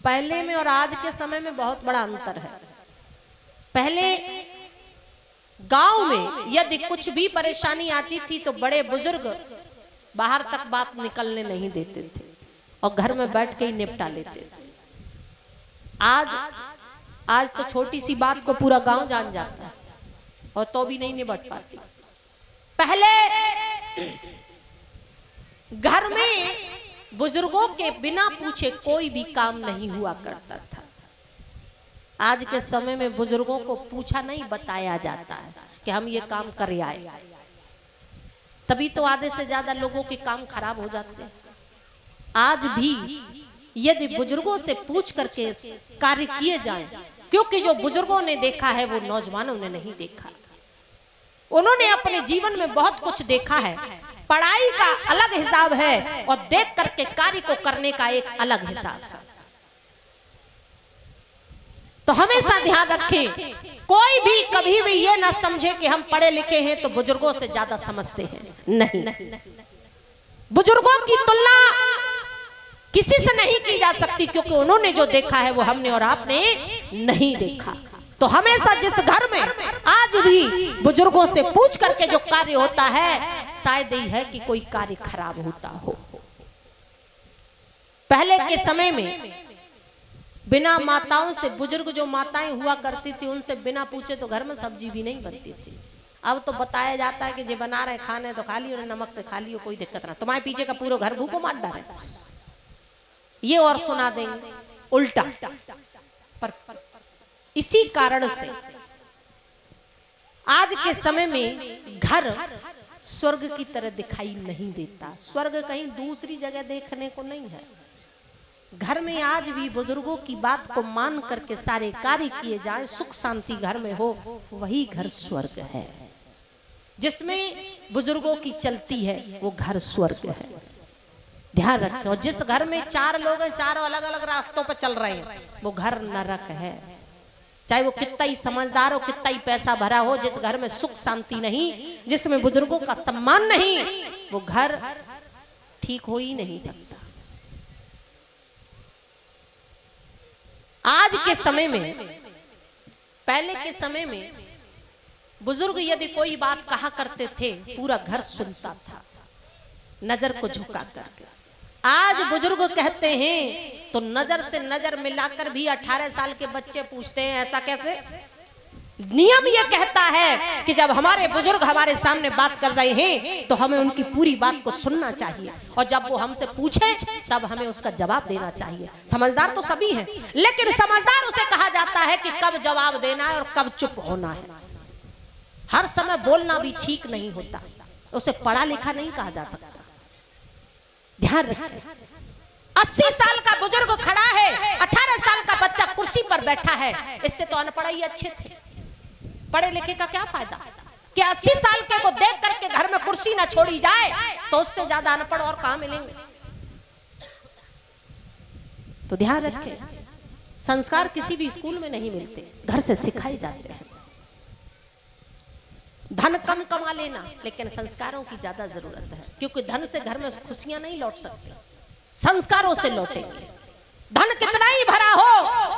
पहले में और आज के समय में बहुत बड़ा अंतर है। पहले गांव में यदि कुछ भी परेशानी आती थी तो बड़े बुजुर्ग बाहर तक बात निकलने नहीं देते थे और घर में बैठ के ही निपटा लेते थे। आज तो छोटी सी बात को पूरा गांव जान जाता है और तो भी नहीं निपट पाती। पहले घर में बुजुर्गों के बिना पूछे कोई भी काम नहीं हुआ करता था। आज के समय में बुजुर्गों को पूछा नहीं बताया जाता है कि हम ये काम कर आए, तभी तो आधे से ज्यादा लोगों के काम खराब हो जाते हैं। आज भी यदि बुजुर्गों से पूछ करके कार्य किए जाएं, क्योंकि जो बुजुर्गों ने देखा है वो नौजवानों ने नहीं देखा। उन्होंने अपने जीवन में बहुत कुछ देखा है। पढ़ाई का अलग हिसाब है और देख करके कार्य को करने का एक अलग हिसाब है। तो हमेशा ध्यान रखें, कोई भी कभी भी ये ना समझे कि हम पढ़े लिखे हैं तो बुजुर्गों से ज्यादा समझते हैं। नहीं, बुजुर्गों की तुलना किसी से नहीं की जा सकती, क्योंकि उन्होंने जो देखा है वो हमने और आपने नहीं देखा। तो हमेशा जिस घर में आज भी बुजुर्गों से पूछ करके जो कार्य होता है, शायद ही है कि कोई कार्य खराब होता हो। पहले के समय में बिना माताओं से, बुजुर्ग जो माताएं हुआ करती थी, उनसे बिना पूछे तो घर में सब्जी भी नहीं बनती थी। अब तो बताया जाता है कि जो बना रहे खाने तो खा लियो, नमक से खा लियो, कोई दिक्कत ना, तुम्हारे पीछे का पूरा घर भूखों मार डाले, ये और सुना देंगे उल्टा। पर इसी कारण से आज के समय में घर स्वर्ग की तरह दिखाई नहीं देता। स्वर्ग कहीं दूसरी जगह देखने को नहीं है। घर में आज भी बुजुर्गों की बात को मान करके सारे कार्य किए जाएं, सुख शांति घर में हो, वही घर स्वर्ग है। जिसमें बुजुर्गों की चलती है वो घर स्वर्ग है। ध्यान रखें। और जिस घर में 4 लोग हैं, चारों अलग अलग रास्तों पर चल रहे हैं, वो घर नरक है। चाहे वो कितना ही समझदार हो, कितना ही पैसा भरा हो, जिस घर में सुख शांति नहीं, जिसमें बुजुर्गों का सम्मान नहीं, वो घर ठीक हो ही नहीं सकता। आज के समय में, पहले के समय में बुजुर्ग यदि कोई बात कहा करते थे, पूरा घर सुनता था नजर को झुका करके। आज बुजुर्ग कहते हैं तो नजर से नजर मिलाकर भी 18 साल के बच्चे पूछते हैं ऐसा कैसे? नियम यह कहता है कि जब हमारे बुजुर्ग हमारे सामने बात कर रहे हैं तो हमें उनकी पूरी बात को सुनना चाहिए, और जब वो हमसे पूछे तब हमें उसका जवाब देना चाहिए। समझदार तो सभी हैं, लेकिन समझदार उसे कहा जाता है कि कब जवाब देना है और कब चुप होना है। हर समय बोलना भी ठीक नहीं होता, उसे पढ़ा लिखा नहीं कहा जा सकता। ध्यान रखें। 80 साल का बुजुर्ग खड़ा है, 18 साल का बच्चा कुर्सी पर बैठा है, इससे तो अनपढ़ ही अच्छे थे। पढ़े लिखे का क्या फायदा कि 80 साल के को देख करके घर में कुर्सी ना छोड़ी जाए, तो उससे ज्यादा अनपढ़ और कहां मिलेंगे। तो ध्यान रखें, संस्कार किसी भी स्कूल में नहीं मिलते, घर से सिखाए जाते हैं। धन कम कमा लेना, लेकिन संस्कारों की ज्यादा जरूरत है, क्योंकि धन से घर में खुशियां नहीं लौट सकती, संस्कारों से लौटेंगे। धन कितना ही भरा हो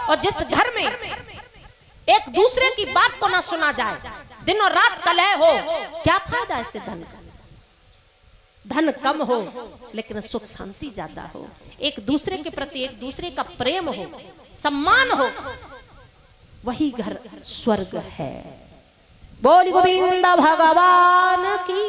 और जिस घर में एक दूसरे की बात को ना सुना जाए, दिन और रात कलह हो, क्या फायदा इससे धन का? धन कम हो लेकिन सुख शांति ज्यादा हो, एक दूसरे के प्रति एक दूसरे का प्रेम हो, सम्मान हो, वही घर स्वर्ग है। बोल गोविंद भगवान की।